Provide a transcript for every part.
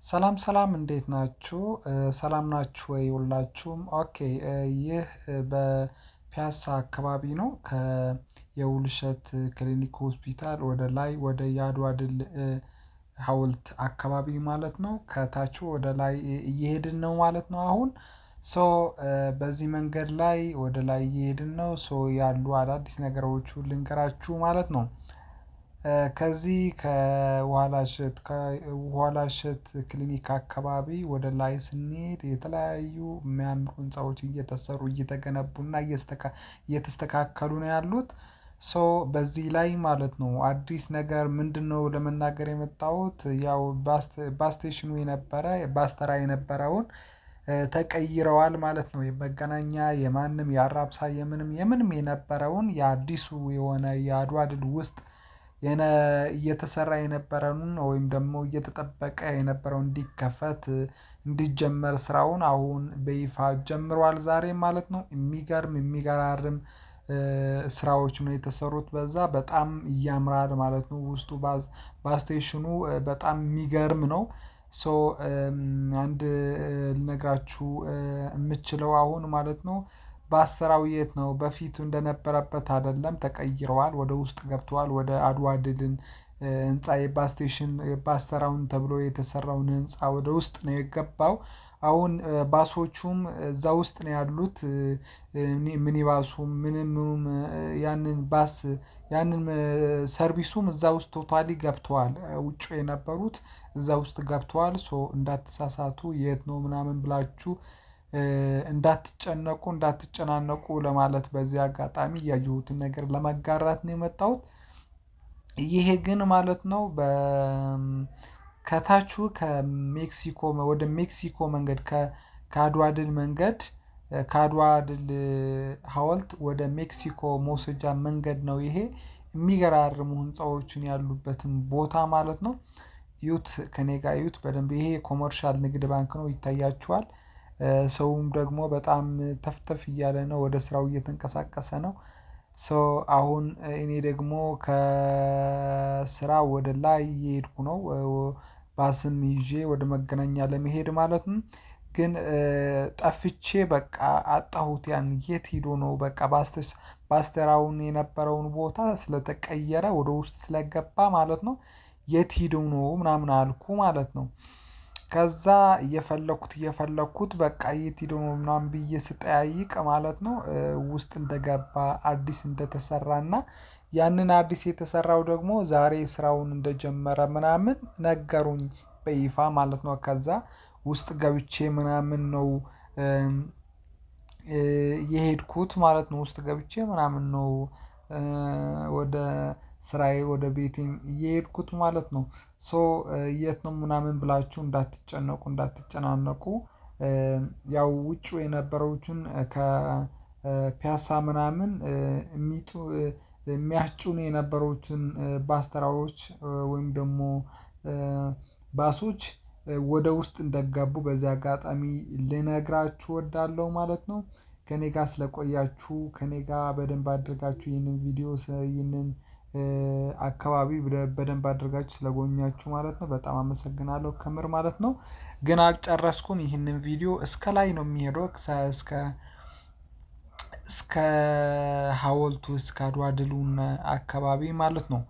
ሰላም ሰላም እንዴት ናችሁ? ሰላም ናችሁ ወይ ሁላችሁም? ኦኬ ይህ በፒያሳ አካባቢ ነው። የውልሸት ክሊኒክ ሆስፒታል ወደ ላይ ወደ የአድዋ ድል ሐውልት አካባቢ ማለት ነው። ከታች ወደ ላይ እየሄድን ነው ማለት ነው። አሁን ሶ በዚህ መንገድ ላይ ወደ ላይ እየሄድን ነው። ያሉ አዳዲስ ነገሮች ልንገራችሁ ማለት ነው። ከዚህ ከኋላሸት ክሊኒክ አካባቢ ወደ ላይ ስንሄድ የተለያዩ የሚያምሩ ህንፃዎች እየተሰሩ እየተገነቡና እየተስተካከሉ ነው ያሉት። በዚህ ላይ ማለት ነው አዲስ ነገር ምንድነው ለመናገር የመጣሁት? ያው ባስቴሽኑ የነበረ ባስተራ የነበረውን ተቀይረዋል ማለት ነው። የመገናኛ የማንም የአራብሳ የምንም የነበረውን የአዲሱ የሆነ የአድዋ ድል ውስጥ እየተሰራ የነበረውን ወይም ደግሞ እየተጠበቀ የነበረው እንዲከፈት እንዲጀመር ስራውን አሁን በይፋ ጀምሯል ዛሬ ማለት ነው። የሚገራርም ስራዎች ነው የተሰሩት በዛ በጣም ያምራል ማለት ነው። ውስጡ ባስቴሽኑ በጣም የሚገርም ነው። አንድ ልነግራችሁ የምችለው አሁን ማለት ነው። በአሰራው የት ነው በፊቱ እንደነበረበት አይደለም ተቀይረዋል ወደ ውስጥ ገብተዋል ወደ አድዋ ድልን ህንፃ የባስቴሽን ባስተራውን ተብሎ የተሰራውን ህንፃ ወደ ውስጥ ነው የገባው። አሁን ባሶቹም እዛ ውስጥ ነው ያሉት። ሚኒባሱም ምኑም ያንን ባስ ያንን ሰርቪሱም እዛ ውስጥ ቶታሊ ገብተዋል ውጪ የነበሩት እዛ ውስጥ ገብተዋል። እንዳትሳሳቱ የት ነው ምናምን ብላችሁ እንዳትጨነቁ እንዳትጨናነቁ ለማለት በዚህ አጋጣሚ ያየሁትን ነገር ለመጋራት ነው የመጣሁት። ይሄ ግን ማለት ነው ከታቹ ከሜክሲኮ ወደ ሜክሲኮ መንገድ ከአድዋ ድል መንገድ ከአድዋ ድል ሐውልት ወደ ሜክሲኮ መውሰጃ መንገድ ነው ይሄ የሚገራርሙ ህንፃዎችን ያሉበትን ቦታ ማለት ነው። እዩት ከእኔ ጋር እዩት በደንብ ይሄ ኮመርሻል ንግድ ባንክ ነው ይታያችኋል። ሰውም ደግሞ በጣም ተፍተፍ እያለ ነው ወደ ስራው እየተንቀሳቀሰ ነው። አሁን እኔ ደግሞ ከስራ ወደ ላይ እየሄድኩ ነው። ባስም ይዤ ወደ መገናኛ ለመሄድ ማለት ነው። ግን ጠፍቼ በቃ አጣሁት ያን የት ሄዶ ነው በቃ ባስተራውን የነበረውን ቦታ ስለተቀየረ ወደ ውስጥ ስለገባ ማለት ነው። የት ሄዶ ነው ምናምን አልኩ ማለት ነው። ከዛ እየፈለኩት በቃ የት ሄዶ ነው ምናምን ብዬ ስጠያይቅ ማለት ነው። ውስጥ እንደገባ አዲስ እንደተሰራና ያንን አዲስ የተሰራው ደግሞ ዛሬ ስራውን እንደጀመረ ምናምን ነገሩኝ በይፋ ማለት ነው። ከዛ ውስጥ ገብቼ ምናምን ነው የሄድኩት ማለት ነው። ውስጥ ገብቼ ምናምን ነው ወደ ስራዬ ወደ ቤቴም እየሄድኩት ማለት ነው። የት ነው ምናምን ብላችሁ እንዳትጨነቁ እንዳትጨናነቁ። ያው ውጪው የነበረዎችን ከፒያሳ ምናምን የሚያስጩኑ የነበሩትን ባስተራዎች ወይም ደግሞ ባሶች ወደ ውስጥ እንደገቡ በዚህ አጋጣሚ ልነግራችሁ እወዳለሁ ማለት ነው። ከእኔ ጋር ስለቆያችሁ ከእኔ ጋር በደንብ አድርጋችሁ ይህንን ቪዲዮ ይህንን አካባቢ በደንብ አድርጋችሁ ስለጎበኛችሁ ማለት ነው በጣም አመሰግናለሁ ከምር ማለት ነው። ግን አልጨረስኩም ይህንን ቪዲዮ እስከ ላይ ነው የሚሄደው እስከ ሀውልቱ እስከ አድዋ ድሉን አካባቢ ማለት ነው።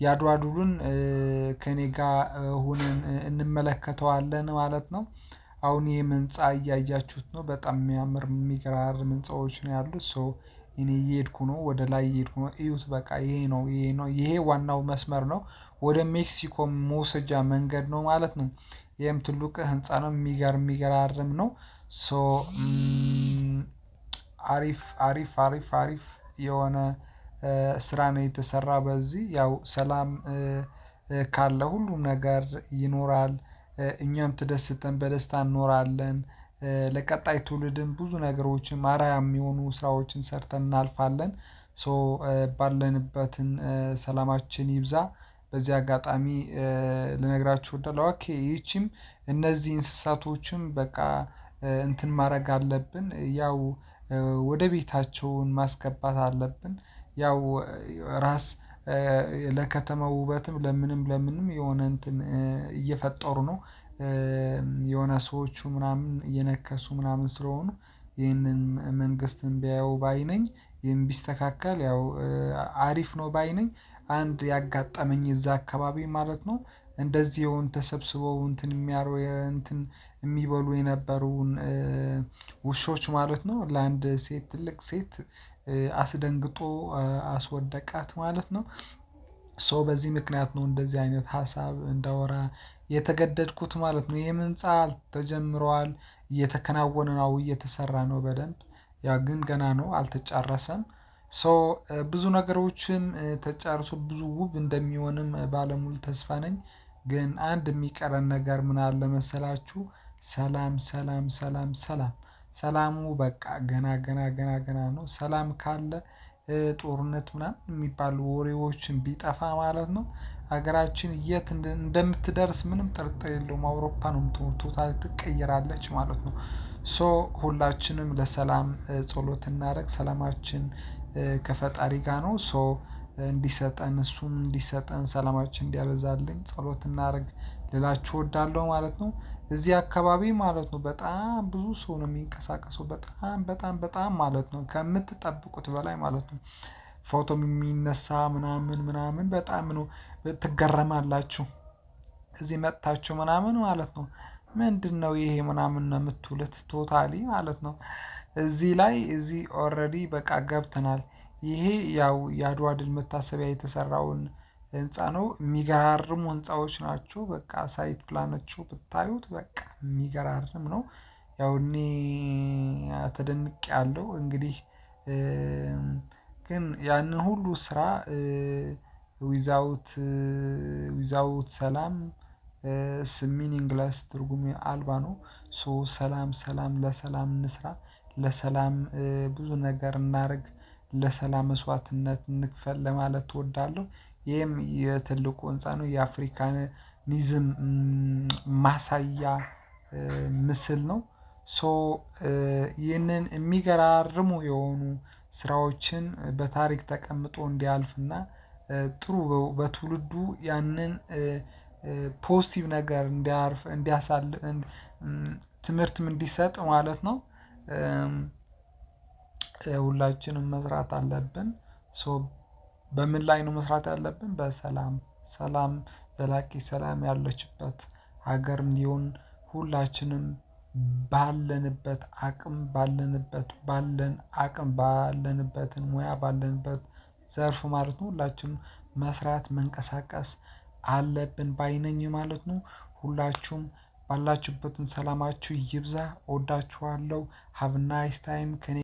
የአድዋ ድሉን ከእኔ ጋር ሆነን እንመለከተዋለን ማለት ነው። አሁን ይሄ ህንፃ እያያችሁት ነው በጣም የሚያምር የሚገራርም ህንፃዎች ነው ያሉት። እኔ እየሄድኩ ነው ወደ ላይ እየሄድኩ ነው እዩት በቃ ይሄ ነው ይሄ ዋናው መስመር ነው። ወደ ሜክሲኮ መውሰጃ መንገድ ነው ማለት ነው። ይሄም ትልቅ ህንፃ ነው የሚገራርም ነው። አሪፍ አሪፍ አሪፍ አሪፍ የሆነ ስራ ነው የተሰራ በዚህ ያው ሰላም ካለ ሁሉም ነገር ይኖራል። እኛም ተደስተን በደስታ እንኖራለን። ለቀጣይ ትውልድም ብዙ ነገሮችን አርአያ የሚሆኑ ስራዎችን ሰርተን እናልፋለን። ባለንበትን ሰላማችን ይብዛ። በዚህ አጋጣሚ ልነግራችሁ እወዳለሁ። ኦኬ ይቺም እነዚህ እንስሳቶችም በቃ እንትን ማድረግ አለብን ያው ወደ ቤታቸውን ማስገባት አለብን። ያው ለከተማው ውበትም ለምንም የሆነ እንትን እየፈጠሩ ነው። የሆነ ሰዎቹ ምናምን እየነከሱ ምናምን ስለሆኑ ይህንን መንግስትን ቢያየው ባይ ነኝ። ይህን ቢስተካከል ያው አሪፍ ነው ባይ ነኝ። አንድ ያጋጠመኝ እዛ አካባቢ ማለት ነው እንደዚህ የሆኑ ተሰብስበው እንትን የሚበሉ የነበሩን ውሾች ማለት ነው ለአንድ ሴት ትልቅ ሴት አስደንግጦ አስወደቃት ማለት ነው። ሶ በዚህ ምክንያት ነው እንደዚህ አይነት ሀሳብ እንዳወራ የተገደድኩት ማለት ነው። ይህም ህንፃ ተጀምሯል እየተከናወነ ነው እየተሰራ ነው በደንብ ያ ግን ገና ነው አልተጨረሰም። ሶ ብዙ ነገሮችም ተጨርሶ ብዙ ውብ እንደሚሆንም ባለሙሉ ተስፋ ነኝ። ግን አንድ የሚቀረን ነገር ምን አለ መሰላችሁ? ሰላም ሰላም ሰላም ሰላም ሰላሙ በቃ ገና ነው። ሰላም ካለ ጦርነት ምናምን የሚባሉ ወሬዎችን ቢጠፋ ማለት ነው። ሀገራችን የት እንደምትደርስ ምንም ጥርጥር የለውም አውሮፓ ነው የምትሆነው ቶታል ትቀየራለች ማለት ነው። ሶ ሁላችንም ለሰላም ጸሎት እናድርግ ሰላማችን ከፈጣሪ ጋር ነው። ሶ እንዲሰጠን እሱም እንዲሰጠን ሰላማችን እንዲያበዛልኝ ጸሎት እናድርግ ልላችሁ እወዳለሁ ማለት ነው። እዚህ አካባቢ ማለት ነው በጣም ብዙ ሰው ነው የሚንቀሳቀሰው በጣም ማለት ነው ከምትጠብቁት በላይ ማለት ነው። ፎቶም የሚነሳ ምናምን በጣም ነው ትገረማላችሁ። እዚህ መጥታችሁ ምናምን ማለት ነው ምንድነው ይሄ ምናምን ነው የምትውሉት ቶታሊ ማለት ነው። እዚህ ኦሬዲ በቃ ገብተናል። ይሄ ያው የአድዋ ድል መታሰቢያ የተሰራውን ህንፃ ነው የሚገራርሙ ህንፃዎች ናቸው በቃ ሳይት ፕላኖቹ ብታዩት በቃ የሚገራርም ነው። ያው እኔ ተደንቄያለሁ እንግዲህ ግን ያንን ሁሉ ስራ ዊዛውት ሰላም ሚኒንግለስ ትርጉም አልባ ነው። ሶ ሰላም ለሰላም እንስራ ለሰላም ብዙ ነገር እናድርግ ለሰላም መስዋዕትነት እንክፈል ለማለት እወዳለሁ። ይህም የትልቁ ህንፃ ነው የአፍሪካኒዝም ማሳያ ምስል ነው። ሶ ይህንን የሚገራርሙ የሆኑ ስራዎችን በታሪክ ተቀምጦ እንዲያልፍና ጥሩ በትውልዱ ያንን ፖዚቲቭ ነገር እንዲያሳልፍ ትምህርትም እንዲሰጥ ማለት ነው። ሁላችንም መስራት አለብን። ሶ በምን ላይ ነው መስራት ያለብን? በሰላም ሰላም ዘላቂ ሰላም ያለችበት ሀገር እንዲሆን ሁላችንም ባለንበት አቅም ባለንበትን ሙያ ባለንበት ዘርፍ ማለት ነው ሁላችንም መስራት መንቀሳቀስ አለብን ባይ ነኝ ማለት ነው። ሁላችሁም ባላችሁበትን ሰላማችሁ ይብዛ እወዳችኋለሁ። ሃቭ ናይስ ታይም ከእኔ